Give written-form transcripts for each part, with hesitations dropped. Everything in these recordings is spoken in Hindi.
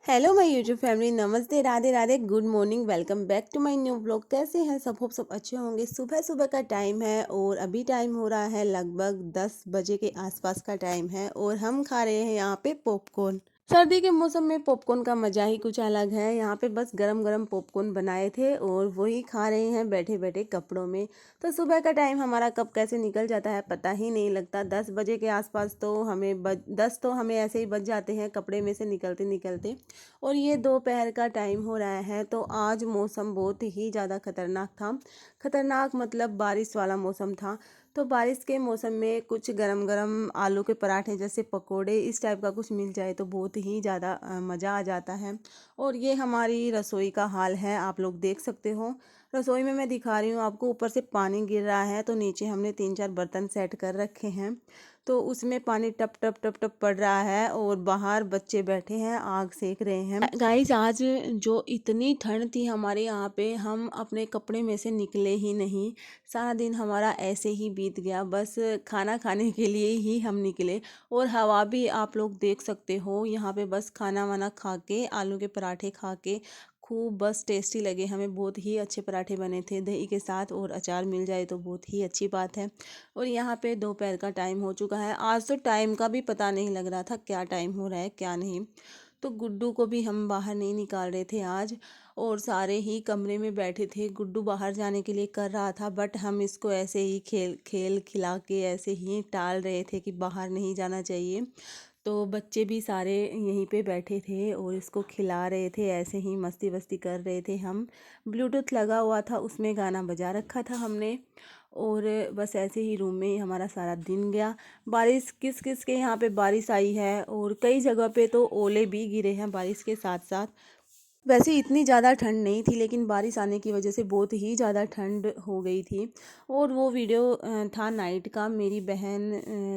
हेलो माय यूट्यूब फैमिली, नमस्ते, Radhe Radhe, good morning, welcome back to my new blog. कैसे हैं सब? होप सब अच्छे होंगे। सुबह सुबह का टाइम है और अभी टाइम हो रहा है लगभग 10 बजे के आसपास का टाइम है और हम खा रहे हैं यहाँ पे पॉपकॉर्न। सर्दी के मौसम में पॉपकॉर्न का मज़ा ही कुछ अलग है। यहाँ पे बस गरम गरम पॉपकॉर्न बनाए थे और वही खा रहे हैं बैठे बैठे कपड़ों में। तो सुबह का टाइम हमारा कब कैसे निकल जाता है पता ही नहीं लगता। 10 बजे के आसपास तो हमें 10 तो हमें ऐसे ही बज जाते हैं कपड़े में से निकलते निकलते। और ये दोपहर का टाइम हो रहा है। तो आज मौसम बहुत ही ज़्यादा खतरनाक था। खतरनाक मतलब बारिश वाला मौसम था। तो बारिश के मौसम में कुछ गरम गरम आलू के पराठे जैसे पकोड़े इस टाइप का कुछ मिल जाए तो बहुत ही ज़्यादा मज़ा आ जाता है। और ये हमारी रसोई का हाल है, आप लोग देख सकते हो। रसोई में मैं दिखा रही हूँ आपको, ऊपर से पानी गिर रहा है तो नीचे हमने 3-4 बर्तन सेट कर रखे हैं। तो उसमें पानी टप टप टप टप पड़ रहा है और बाहर बच्चे बैठे हैं आग सेक रहे हैं। गाइस, आज जो इतनी ठंड थी हमारे यहाँ पे, हम अपने कपड़े में से निकले ही नहीं। सारा दिन हमारा ऐसे ही बीत गया, बस खाना खाने के लिए ही हम निकले। और हवा भी आप लोग देख सकते हो यहाँ पे, बस खाना वाना खा के, आलू के पराठे खा के खूब बस टेस्टी लगे हमें। बहुत ही अच्छे पराठे बने थे दही के साथ, और अचार मिल जाए तो बहुत ही अच्छी बात है। और यहाँ पे दोपहर का टाइम हो चुका है। आज तो टाइम का भी पता नहीं लग रहा था क्या टाइम हो रहा है क्या नहीं। तो गुड्डू को भी हम बाहर नहीं निकाल रहे थे आज, और सारे ही कमरे में बैठे थे। गुड्डू बाहर जाने के लिए कर रहा था, बट हम इसको ऐसे ही खेल खेल खिला के ऐसे ही टाल रहे थे कि बाहर नहीं जाना चाहिए। तो बच्चे भी सारे यहीं पे बैठे थे और इसको खिला रहे थे, ऐसे ही मस्ती वस्ती कर रहे थे हम। ब्लूटूथ लगा हुआ था, उसमें गाना बजा रखा था हमने। और बस ऐसे ही रूम में ही हमारा सारा दिन गया। बारिश किस किस के यहाँ पे बारिश आई है, और कई जगह पे तो ओले भी गिरे हैं बारिश के साथ साथ। वैसे इतनी ज़्यादा ठंड नहीं थी, लेकिन बारिश आने की वजह से बहुत ही ज़्यादा ठंड हो गई थी। और वो वीडियो था नाइट का। मेरी बहन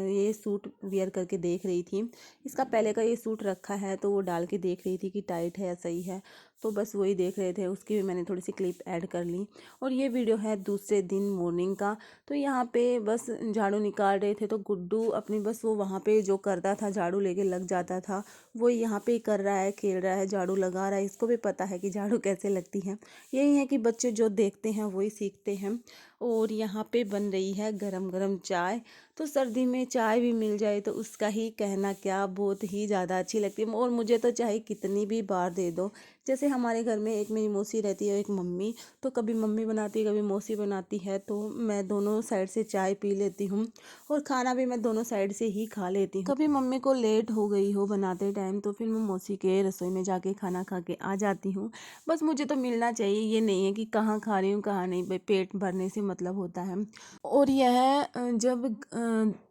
ये सूट वियर करके देख रही थी। इसका पहले का ये सूट रखा है तो वो डाल के देख रही थी कि टाइट है या सही है। तो बस वही देख रहे थे, उसकी भी मैंने थोड़ी सी क्लिप ऐड कर ली। और ये वीडियो है दूसरे दिन मॉर्निंग का। तो यहाँ पे बस झाड़ू निकाल रहे थे तो गुड्डू अपनी बस वो वहाँ पे जो करता था, झाड़ू लेके लग जाता था, वो यहाँ पे कर रहा है, खेल रहा है, झाड़ू लगा रहा है। इसको भी पता है कि झाड़ू कैसे लगती है। यही है कि बच्चे जो देखते हैं वही सीखते हैं। और यहाँ पे बन रही है गरम गरम चाय। तो सर्दी में चाय भी मिल जाए तो उसका ही कहना क्या, बहुत ही ज़्यादा अच्छी लगती है। और मुझे तो चाहे कितनी भी बार दे दो। जैसे हमारे घर में एक मेरी मौसी रहती है, एक मम्मी। तो कभी मम्मी बनाती है, कभी मौसी बनाती है, तो मैं दोनों साइड से चाय पी लेती हूँ। और खाना भी मैं दोनों साइड से ही खा लेती हूँ। कभी मम्मी को लेट हो गई हो बनाते टाइम तो फिर मैं मौसी के रसोई में जाके खाना खा के आ जाती हूँ। बस मुझे तो मिलना चाहिए, ये नहीं है कि कहाँ खा रही हूँ कहाँ नहीं, भाई पेट भरने से मतलब होता है। और यह जब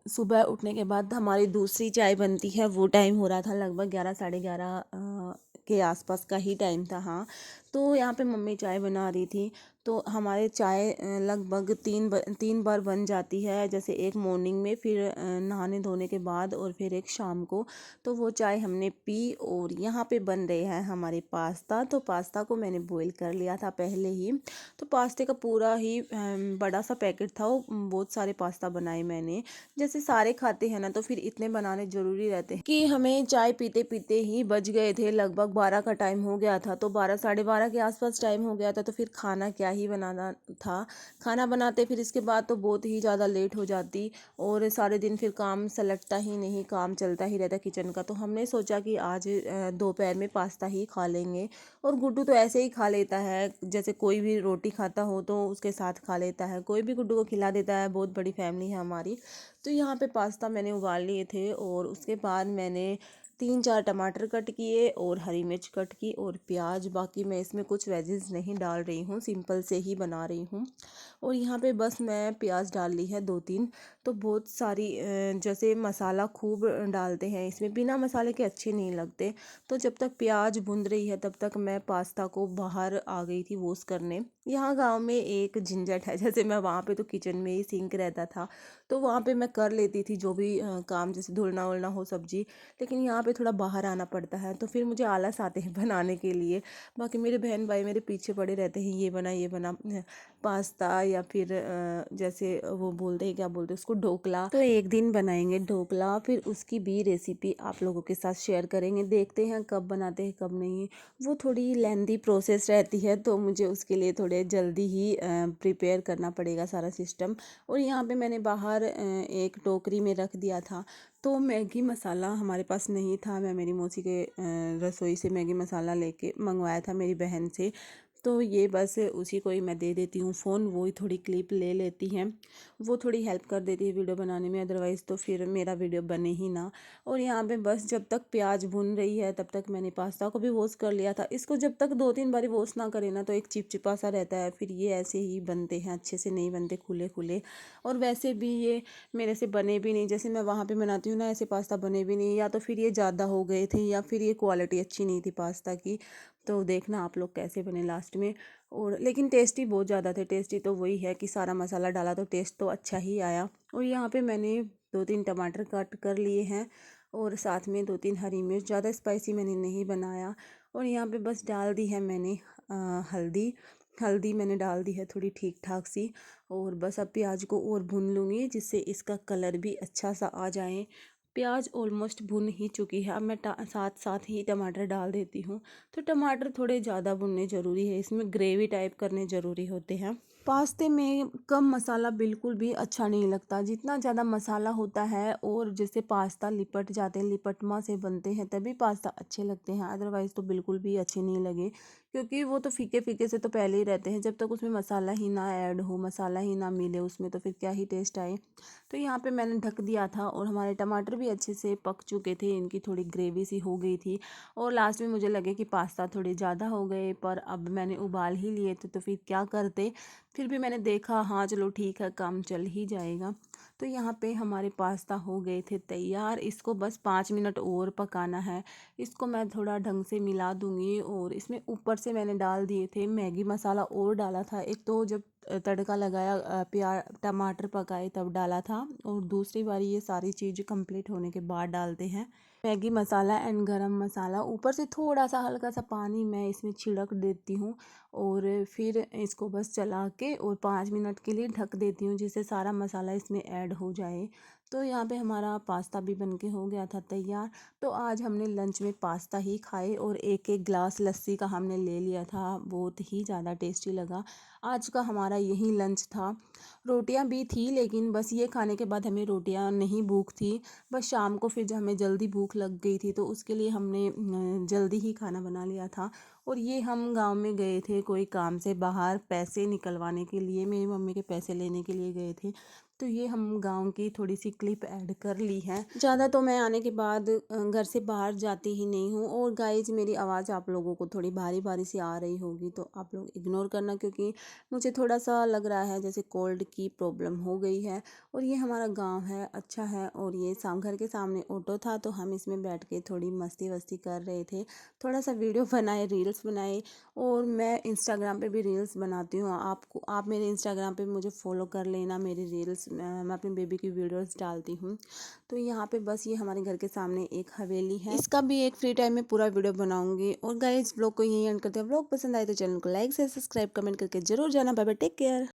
सुबह उठने के बाद हमारी दूसरी चाय बनती है, वो टाइम हो रहा था लगभग 11 साढ़े 11 के आसपास का ही टाइम था। हाँ, तो यहाँ पे मम्मी चाय बना रही थी। तो हमारे चाय लगभग 3 बार बन जाती है। जैसे एक मॉर्निंग में, फिर नहाने धोने के बाद, और फिर एक शाम को। तो वो चाय हमने पी। और यहाँ पे बन रहे हैं हमारे पास्ता। तो पास्ता को मैंने बॉईल कर लिया था पहले ही। तो पास्ते का पूरा ही बड़ा सा पैकेट था, वो बहुत सारे पास्ता बनाए मैंने। जैसे सारे खाते हैं ना, तो फिर इतने बनाने ज़रूरी रहते हैं कि हमें चाय पीते पीते ही बज गए थे। लगभग 12 का टाइम हो गया था। तो 12 साढ़े 12 के आसपास टाइम हो गया था। तो फिर खाना क्या ही बनाना था। खाना बनाते फिर इसके बाद तो बहुत ही ज़्यादा लेट हो जाती। और सारे दिन फिर काम सलटता ही नहीं, काम चलता ही रहता किचन का। तो हमने सोचा कि आज दोपहर में पास्ता ही खा लेंगे। और गुड्डू तो ऐसे ही खा लेता है, जैसे कोई भी रोटी खाता हो तो उसके साथ खा लेता है, कोई भी गुड्डू को खिला देता है। बहुत बड़ी फैमिली है हमारी। तो यहाँ पे पास्ता मैंने उबाल लिए थे, और उसके बाद मैंने 3-4 टमाटर कट किए और हरी मिर्च कट की और प्याज। बाकी मैं इसमें कुछ वेजेस नहीं डाल रही हूँ, सिंपल से ही बना रही हूँ। और यहाँ पे बस मैं प्याज डाल ली है 2-3। तो बहुत सारी जैसे मसाला खूब डालते हैं इसमें, बिना मसाले के अच्छे नहीं लगते। तो जब तक प्याज भुन रही है तब तक मैं पास्ता को बाहर आ गई थी वॉश करने। यहाँ गांव में एक झंझट है, जैसे मैं वहाँ पे तो किचन में ही सिंक रहता था, तो वहाँ पे मैं कर लेती थी जो भी काम, जैसे धुलना उलना हो सब्जी। लेकिन यहाँ पे थोड़ा बाहर आना पड़ता है तो फिर मुझे आलस आते हैं बनाने के लिए। बाकी मेरे बहन भाई मेरे पीछे पड़े रहते हैं, ये बना पास्ता, या फिर जैसे वो बोलते हैं, क्या बोलते हैं उसको, उसको ढोकला। तो एक दिन बनाएंगे ढोकला, फिर उसकी भी रेसिपी आप लोगों के साथ शेयर करेंगे। देखते हैं कब बनाते हैं कब नहीं। वो थोड़ी लेंदी प्रोसेस रहती है, तो मुझे उसके लिए थोड़े जल्दी ही प्रिपेयर करना पड़ेगा सारा सिस्टम। और यहाँ पे मैंने बाहर एक टोकरी में रख दिया था। तो मैगी मसाला हमारे पास नहीं था, मैं मेरी मौसी के रसोई से मैगी मसाला लेके मंगवाया था मेरी बहन से। तो ये बस उसी को ही मैं दे देती हूँ फ़ोन, वो ही थोड़ी क्लिप ले लेती हैं। वो थोड़ी हेल्प कर देती है वीडियो बनाने में, अदरवाइज़ तो फिर मेरा वीडियो बने ही ना। और यहाँ पे बस जब तक प्याज भुन रही है तब तक मैंने पास्ता को भी वॉश कर लिया था। इसको जब तक 2-3 बारी वॉश ना करें ना तो एक चिपचिपा सा रहता है, फिर ये ऐसे ही बनते हैं, अच्छे से नहीं बनते खुले खुले। और वैसे भी ये मेरे से बने भी नहीं, जैसे मैं वहाँ पे बनाती हूँ ना ऐसे पास्ता बने भी नहीं, या तो फिर ये ज़्यादा हो गए थे या फिर ये क्वालिटी अच्छी नहीं थी पास्ता की। तो देखना आप लोग कैसे बने लास्ट में। और लेकिन टेस्टी बहुत ज़्यादा थे। टेस्टी तो वही है कि सारा मसाला डाला तो टेस्ट तो अच्छा ही आया। और यहाँ पे मैंने 2-3 टमाटर कट कर लिए हैं और साथ में 2-3 हरी मिर्च, ज़्यादा स्पाइसी मैंने नहीं बनाया। और यहाँ पे बस डाल दी है मैंने हल्दी। हल्दी मैंने डाल दी है थोड़ी ठीक ठाक सी। और बस अब प्याज को और भून लूँगी जिससे इसका कलर भी अच्छा सा आ जाए। प्याज ऑलमोस्ट भुन ही चुकी है, अब मैं साथ साथ ही टमाटर डाल देती हूँ। तो टमाटर थोड़े ज़्यादा भुनने ज़रूरी है, इसमें ग्रेवी टाइप करने ज़रूरी होते हैं। पास्ते में कम मसाला बिल्कुल भी अच्छा नहीं लगता। जितना ज़्यादा मसाला होता है और जैसे पास्ता लिपट जाते हैं, लिपटमा से बनते हैं तभी पास्ता अच्छे लगते हैं, अदरवाइज़ तो बिल्कुल भी अच्छे नहीं लगे। क्योंकि वो तो फीके फीके से तो पहले ही रहते हैं, जब तक उसमें मसाला ही ना ऐड हो, मसाला ही ना मिले उसमें, तो फिर क्या ही टेस्ट आए। तो यहाँ पे मैंने ढक दिया था और हमारे टमाटर भी अच्छे से पक चुके थे, इनकी थोड़ी ग्रेवी सी हो गई थी। और लास्ट में मुझे लगे कि पास्ता थोड़े ज़्यादा हो गए, पर अब मैंने उबाल ही लिए थे तो फिर क्या करते। फिर भी मैंने देखा हाँ चलो ठीक है, काम चल ही जाएगा। तो यहाँ पे हमारे पास्ता हो गए थे तैयार। इसको बस 5 मिनट और पकाना है। इसको मैं थोड़ा ढंग से मिला दूँगी। और इसमें ऊपर से मैंने डाल दिए थे मैगी मसाला और डाला था। एक तो जब तड़का लगाया, टमाटर पकाए तब डाला था, और दूसरी बार ये सारी चीज़ कंप्लीट होने के बाद डालते हैं मैगी मसाला एंड गरम मसाला। ऊपर से थोड़ा सा हल्का सा पानी मैं इसमें छिड़क देती हूँ। और फिर इसको बस चला के और 5 मिनट के लिए ढक देती हूँ जिससे सारा मसाला इसमें ऐड हो जाए। तो यहाँ पे हमारा पास्ता भी बनके हो गया था तैयार। तो आज हमने लंच में पास्ता ही खाए और एक एक ग्लास लस्सी का हमने ले लिया था, बहुत ही ज़्यादा टेस्टी लगा। आज का हमारा यही लंच था। रोटियां भी थी लेकिन बस ये खाने के बाद हमें रोटियां नहीं भूख थी। बस शाम को फिर जब हमें जल्दी भूख लग गई थी तो उसके लिए हमने जल्दी ही खाना बना लिया था। और ये हम गांव में गए थे कोई काम से बाहर पैसे निकलवाने के लिए, मेरी मम्मी के पैसे लेने के लिए गए थे। तो ये हम गांव की थोड़ी सी क्लिप ऐड कर ली है। ज़्यादा तो मैं आने के बाद घर से बाहर जाती ही नहीं हूँ। और गाइज मेरी आवाज़ आप लोगों को थोड़ी भारी भारी सी आ रही होगी तो आप लोग इग्नोर करना, क्योंकि मुझे थोड़ा सा लग रहा है जैसे कोल्ड की प्रॉब्लम हो गई है। और ये हमारा गांव है, अच्छा है। और ये घर के सामने ऑटो था तो हम इसमें बैठ के थोड़ी मस्ती वस्ती कर रहे थे, थोड़ा सा वीडियो बनाए, रील्स बनाए। और मैं इंस्टाग्राम पे भी रील्स बनाती हूँ, आप मेरे इंस्टाग्राम पे मुझे फॉलो कर लेना। मेरी रील्स मैं अपनी बेबी की वीडियोस डालती हूँ। तो यहाँ पे बस ये हमारे घर के सामने एक हवेली है, इसका भी एक फ्री टाइम में पूरा वीडियो बनाऊंगी। और गाइस व्लॉग को यही एंड करते हैं। व्लॉग पसंद आए तो चैनल को लाइक से सब्सक्राइब कमेंट करके जरूर जाना। Bye bye, take care.